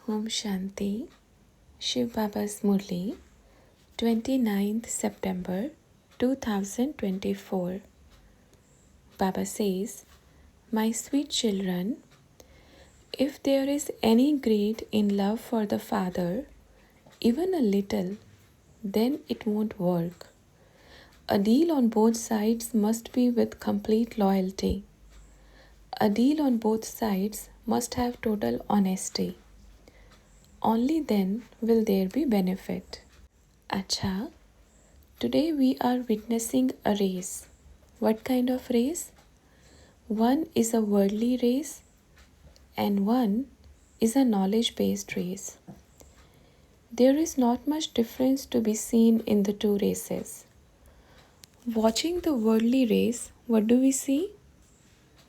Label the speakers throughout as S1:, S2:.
S1: Om Shanti, Shiv Baba's Murli, 29th September 2024. Baba says, My sweet children, if there is any greed in love for the Father, even a little, then it won't work. A deal on both sides must be with complete loyalty. A deal on both sides must have total honesty. Only then will there be benefit. Acha, today we are witnessing a race. What kind of race? One is a worldly race and one is a knowledge-based race. There is not much difference to be seen in the two races. Watching the worldly race, what do we see?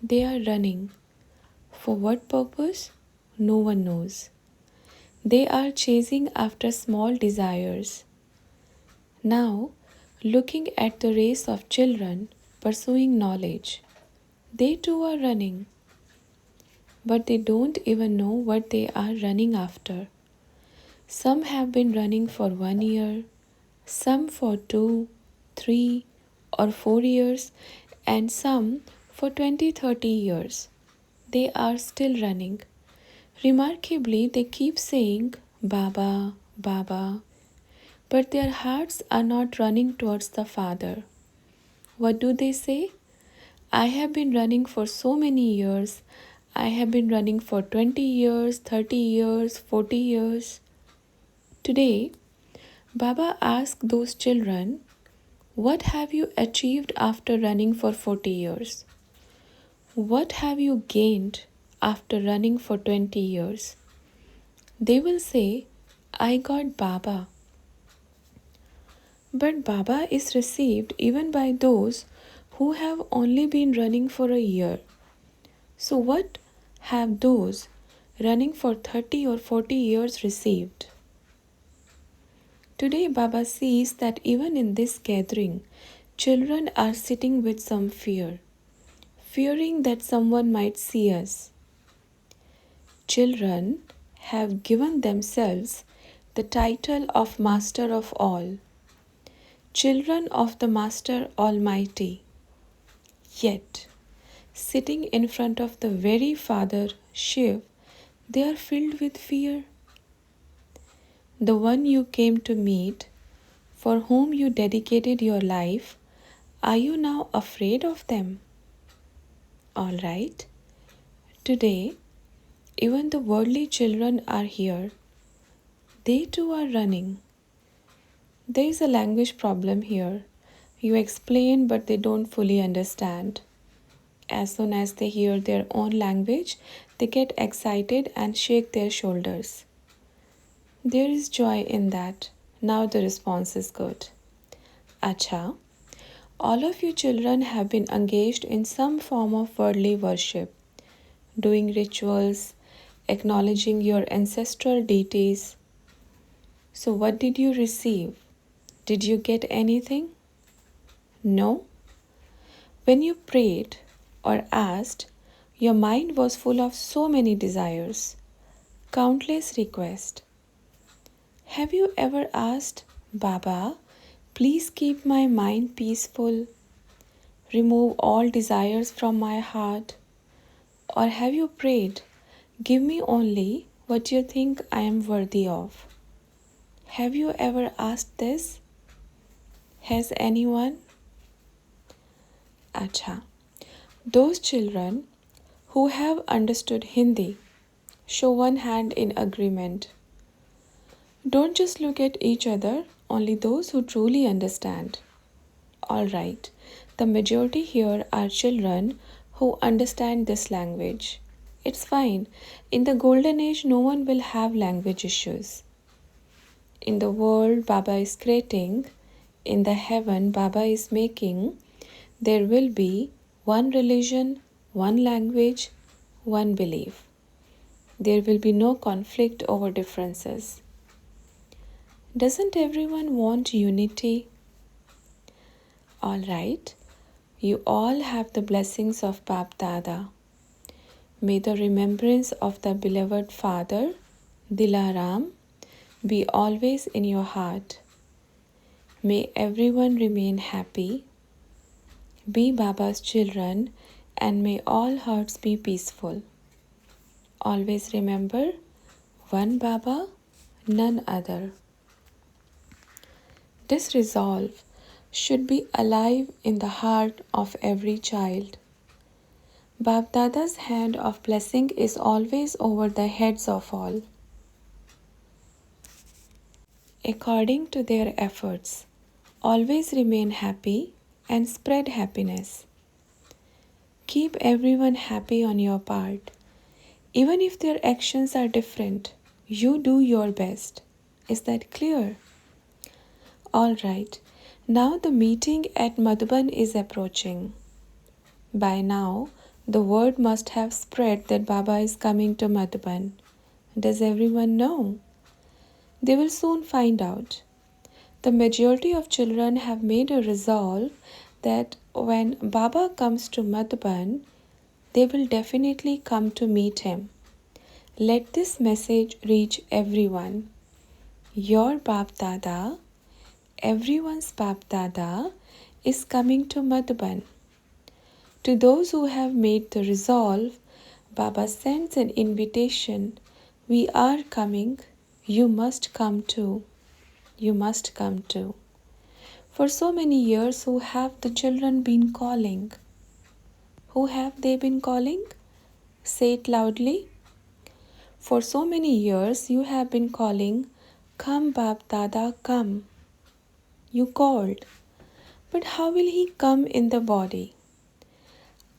S1: They are running. For what purpose? No one knows. They are chasing after small desires. Now, looking at the race of children pursuing knowledge, they too are running, but they don't even know what they are running after. Some have been running for 1 year, some for 2, 3, or 4 years, and some for 20, 30 years. They are still running. Remarkably, they keep saying, Baba, Baba, but their hearts are not running towards the Father. What do they say? I have been running for so many years. I have been running for 20 years, 30 years, 40 years. Today, Baba asked those children, what have you achieved after running for 40 years? What have you gained after running for 20 years? They will say, I got Baba. But Baba is received even by those who have only been running for a year. So what have those running for 30 or 40 years received? Today Baba sees that even in this gathering, children are sitting with some fear, fearing that someone might see us. Children have given themselves the title of Master of all, children of the Master Almighty. Yet, sitting in front of the very Father, Shiv, they are filled with fear. The one you came to meet, for whom you dedicated your life, are you now afraid of them? All right. Today, even the worldly children are here. They too are running. There is a language problem here. You explain, but they don't fully understand. As soon as they hear their own language, they get excited and shake their shoulders. There is joy in that. Now the response is good. Acha, all of you children have been engaged in some form of worldly worship, doing rituals, acknowledging your ancestral deities. So what did you receive? Did you get anything? No? When you prayed or asked, your mind was full of so many desires, countless requests. Have you ever asked, Baba, please keep my mind peaceful, remove all desires from my heart? Or have you prayed, give me only what you think I am worthy of? Have you ever asked this? Has anyone? Acha. Those children who have understood Hindi, show one hand in agreement. Don't just look at each other, only those who truly understand. All right, the majority here are children who understand this language. It's fine. In the golden age, no one will have language issues. In the world Baba is creating, in the heaven Baba is making, there will be one religion, one language, one belief. There will be no conflict over differences. Doesn't everyone want unity? All right, you all have the blessings of BapDada. May the remembrance of the beloved Father Dilaram, be always in your heart. May everyone remain happy. Be Baba's children and may all hearts be peaceful. Always remember, one Baba, none other. This resolve should be alive in the heart of every child. BapDada's hand of blessing is always over the heads of all. According to their efforts, always remain happy and spread happiness. Keep everyone happy on your part. Even if their actions are different, you do your best. Is that clear? Alright, now the meeting at Madhuban is approaching. By now, the word must have spread that Baba is coming to Madhuban. Does everyone know? They will soon find out. The majority of children have made a resolve that when Baba comes to Madhuban, they will definitely come to meet him. Let this message reach everyone. Your BapDada, everyone's BapDada, is coming to Madhuban. To those who have made the resolve, Baba sends an invitation. We are coming. You must come too. You must come too. For so many years, who have the children been calling? Who have they been calling? Say it loudly. For so many years, you have been calling, come BapDada, come. You called. But how will he come in the body?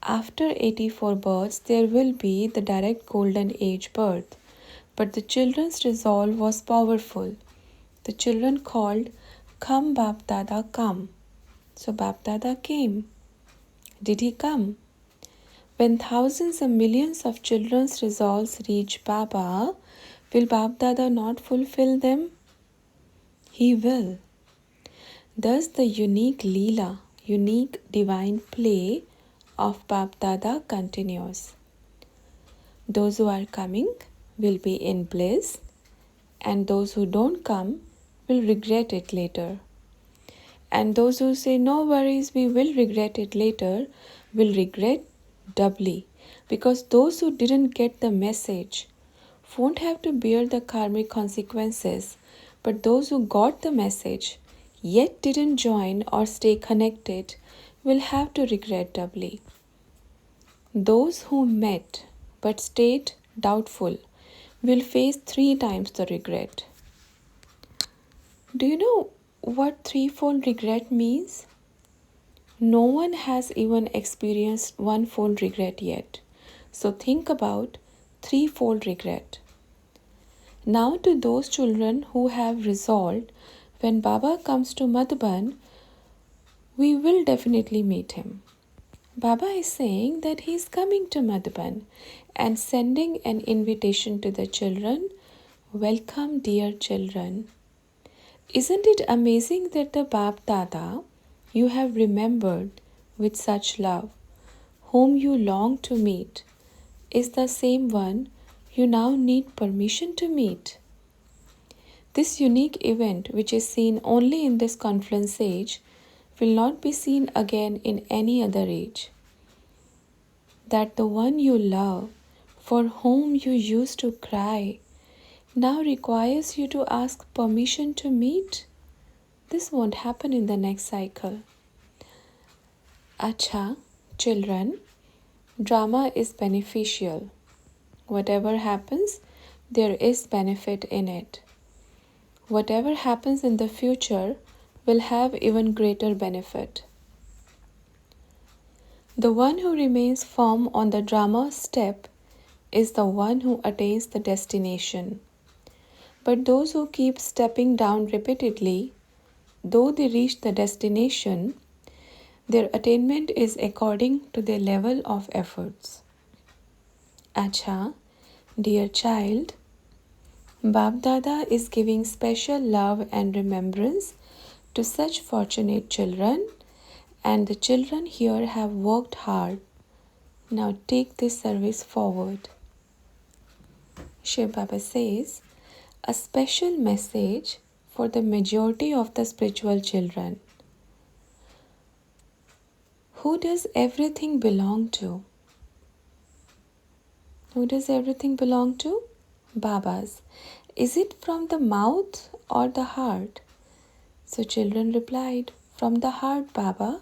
S1: After 84 births, there will be the direct golden age birth. But the children's resolve was powerful. The children called, come BapDada, come. So BapDada came. Did he come? When thousands and millions of children's resolves reach Baba, will BapDada not fulfill them? He will. Thus the unique Leela, unique divine play of BapDada continues. Those who are coming will be in bliss, and those who don't come will regret it later. And those who say, no worries, we will regret it later, will regret doubly, because those who didn't get the message won't have to bear the karmic consequences, but those who got the message yet didn't join or stay connected will have to regret doubly. Those who met but stayed doubtful will face 3 times the regret. Do you know what threefold regret means? No one has even experienced one-fold regret yet. So think about threefold regret. Now to those children who have resolved, when Baba comes to Madhuban, we will definitely meet him. Baba is saying that he is coming to Madhuban and sending an invitation to the children. Welcome, dear children. Isn't it amazing that the BapDada you have remembered with such love, whom you long to meet, is the same one you now need permission to meet? This unique event, which is seen only in this confluence age, will not be seen again in any other age. That the one you love, for whom you used to cry, now requires you to ask permission to meet? This won't happen in the next cycle. Acha, children, drama is beneficial. Whatever happens, there is benefit in it. Whatever happens in the future will have even greater benefit. The one who remains firm on the drama step is the one who attains the destination. But those who keep stepping down repeatedly, though they reach the destination, their attainment is according to their level of efforts. Acha, dear child, BapDada is giving special love and remembrance to such fortunate children, and the children here have worked hard. Now take this service forward. Shiv Baba says, a special message for the majority of the spiritual children. Who does everything belong to? Who does everything belong to? Babas. Is it from the mouth or the heart? So children replied, from the heart, Baba.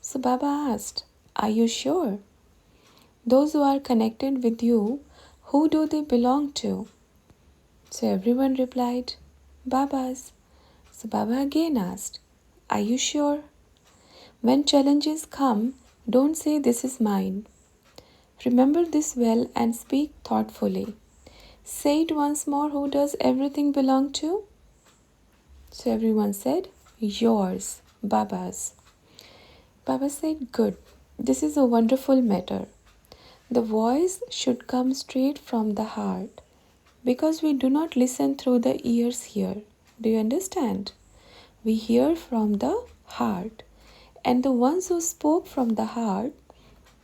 S1: So Baba asked, are you sure? Those who are connected with you, who do they belong to? So everyone replied, Babas. So Baba again asked, are you sure? When challenges come, don't say this is mine. Remember this well and speak thoughtfully. Say it once more, who does everything belong to? So everyone said, yours, Baba's. Baba said, good. This is a wonderful matter. The voice should come straight from the heart because we do not listen through the ears here. Do you understand? We hear from the heart. And the ones who spoke from the heart,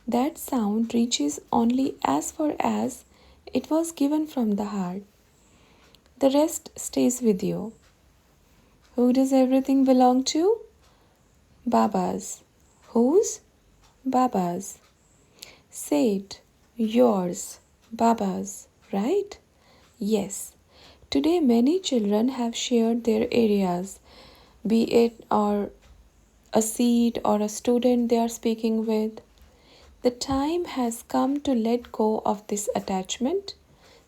S1: that sound reaches only as far as it was given from the heart. The rest stays with you. Who does everything belong to? Baba's. Whose? Baba's. Say it. Yours. Baba's. Right? Yes. Today many children have shared their areas, be it or a seat or a student they are speaking with. The time has come to let go of this attachment.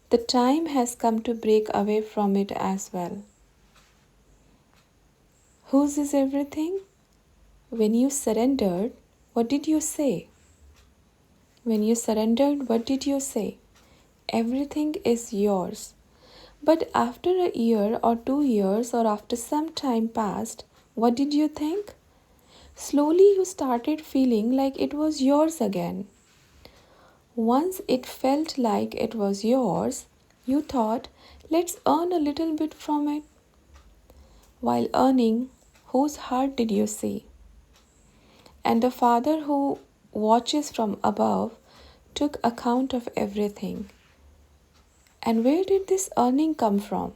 S1: The time has come to break away from it as well. Whose is everything? When you surrendered, what did you say? When you surrendered, what did you say? Everything is yours. But after a year or 2 years or after some time passed, what did you think? Slowly you started feeling like it was yours again. Once it felt like it was yours, you thought, let's earn a little bit from it. While earning, whose heart did you see? And the Father who watches from above took account of everything. And where did this earning come from?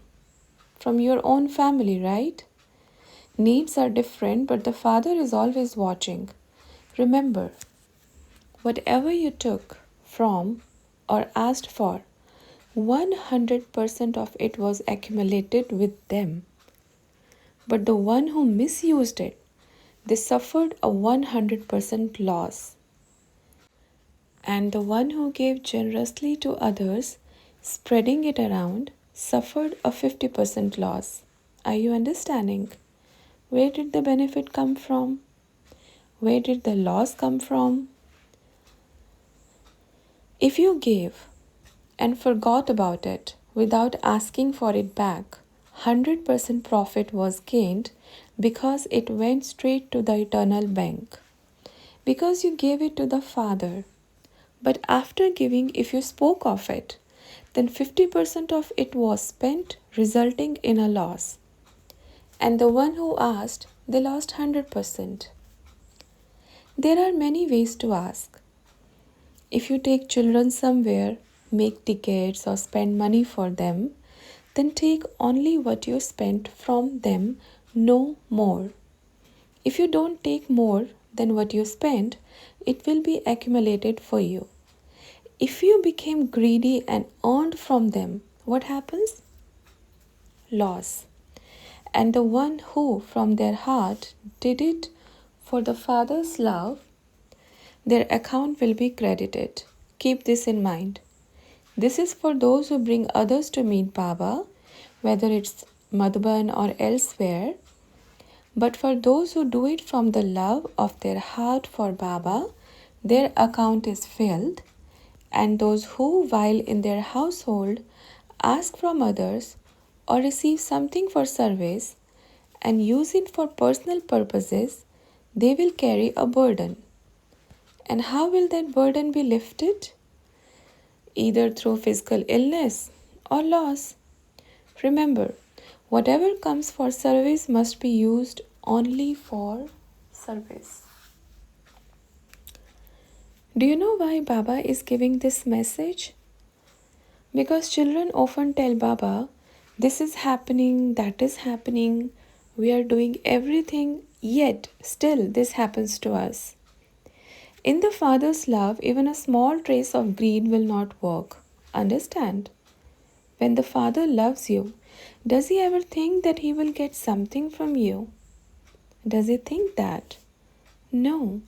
S1: From your own family, right? Needs are different, but the Father is always watching. Remember, whatever you took from or asked for, 100% of it was accumulated with them. But the one who misused it, they suffered a 100% loss. And the one who gave generously to others, spreading it around, suffered a 50% loss. Are you understanding? Where did the benefit come from? Where did the loss come from? If you gave and forgot about it without asking for it back, 100% profit was gained because it went straight to the eternal bank. Because you gave it to the Father. But after giving, if you spoke of it, then 50% of it was spent, resulting in a loss. And the one who asked, they lost 100%. There are many ways to ask. If you take children somewhere, make tickets or spend money for them, then take only what you spent from them, no more. If you don't take more than what you spent, it will be accumulated for you. If you became greedy and earned from them, what happens? Loss. And the one who from their heart did it for the Father's love, their account will be credited. Keep this in mind. This is for those who bring others to meet Baba, whether it's Madhuban or elsewhere. But for those who do it from the love of their heart for Baba, their account is filled. And those who, while in their household, ask from others or receive something for service and use it for personal purposes, they will carry a burden. And how will that burden be lifted? Either through physical illness or loss. Remember, whatever comes for service must be used only for service. Do you know why Baba is giving this message? Because children often tell Baba This is happening, that is happening. We are doing everything, yet still this happens to us. In the Father's love, even a small trace of greed will not work. Understand? When the Father loves you, does He ever think that He will get something from you? Does He think that? No.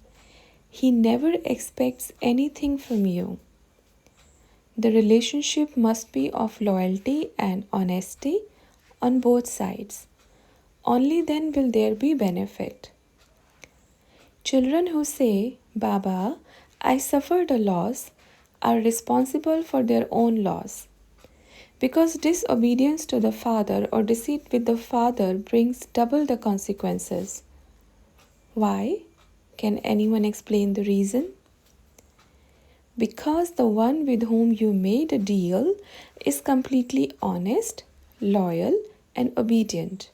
S1: He never expects anything from you. The relationship must be of loyalty and honesty on both sides. Only then will there be benefit. Children who say, Baba, I suffered a loss, are responsible for their own loss. Because disobedience to the Father or deceit with the Father brings double the consequences. Why? Can anyone explain the reason? Because the one with whom you made a deal is completely honest, loyal, and obedient.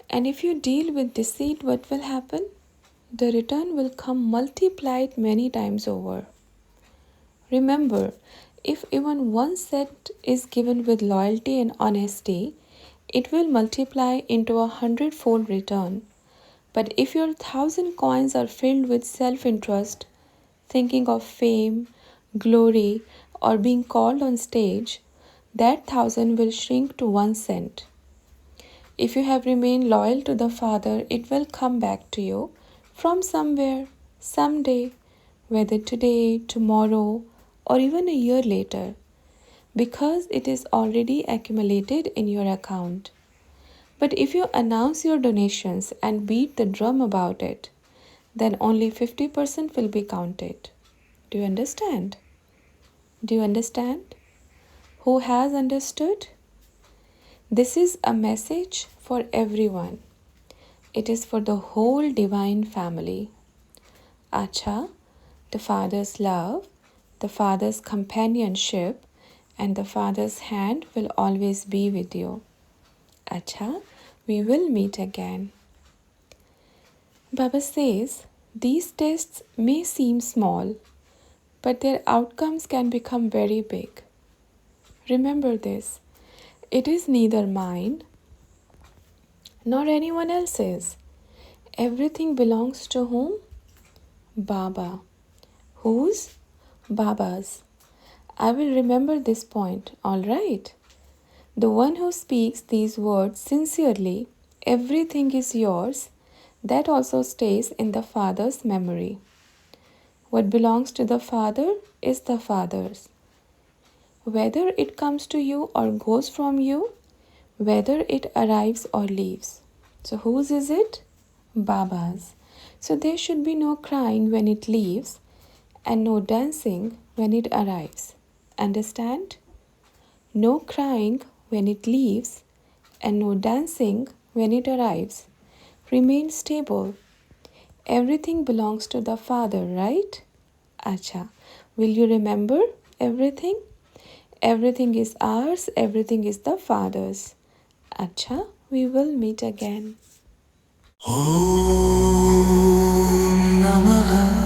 S1: And if you deal with deceit, what will happen? The return will come multiplied many times over. Remember, if even one cent is given with loyalty and honesty, it will multiply into 100-fold return. But if your 1,000 coins are filled with self-interest, thinking of fame, glory, or being called on stage, that 1,000 will shrink to 1 cent. If you have remained loyal to the Father, it will come back to you from somewhere, someday, whether today, tomorrow, or even a year later, because it is already accumulated in your account. But if you announce your donations and beat the drum about it, then only 50% will be counted. Do you understand? Do you understand? Who has understood? This is a message for everyone. It is for the whole divine family. Acha, the Father's love, the Father's companionship, and the Father's hand will always be with you. Acha, we will meet again. Baba says, these tests may seem small, but their outcomes can become very big. Remember this, it is neither mine nor anyone else's. Everything belongs to whom? Baba. Whose? Baba's. I will remember this point, all right? The one who speaks these words sincerely, everything is yours, that also stays in the Father's memory. What belongs to the Father is the Father's. Whether it comes to you or goes from you, whether it arrives or leaves. So whose is it? Baba's. So there should be no crying when it leaves and no dancing when it arrives. Understand? No crying when it leaves and no dancing when it arrives. Remain stable. Everything belongs to the Father, right? Acha. Will you remember everything? Everything is ours, everything is the Father's. Acha, we will meet again. Om Namah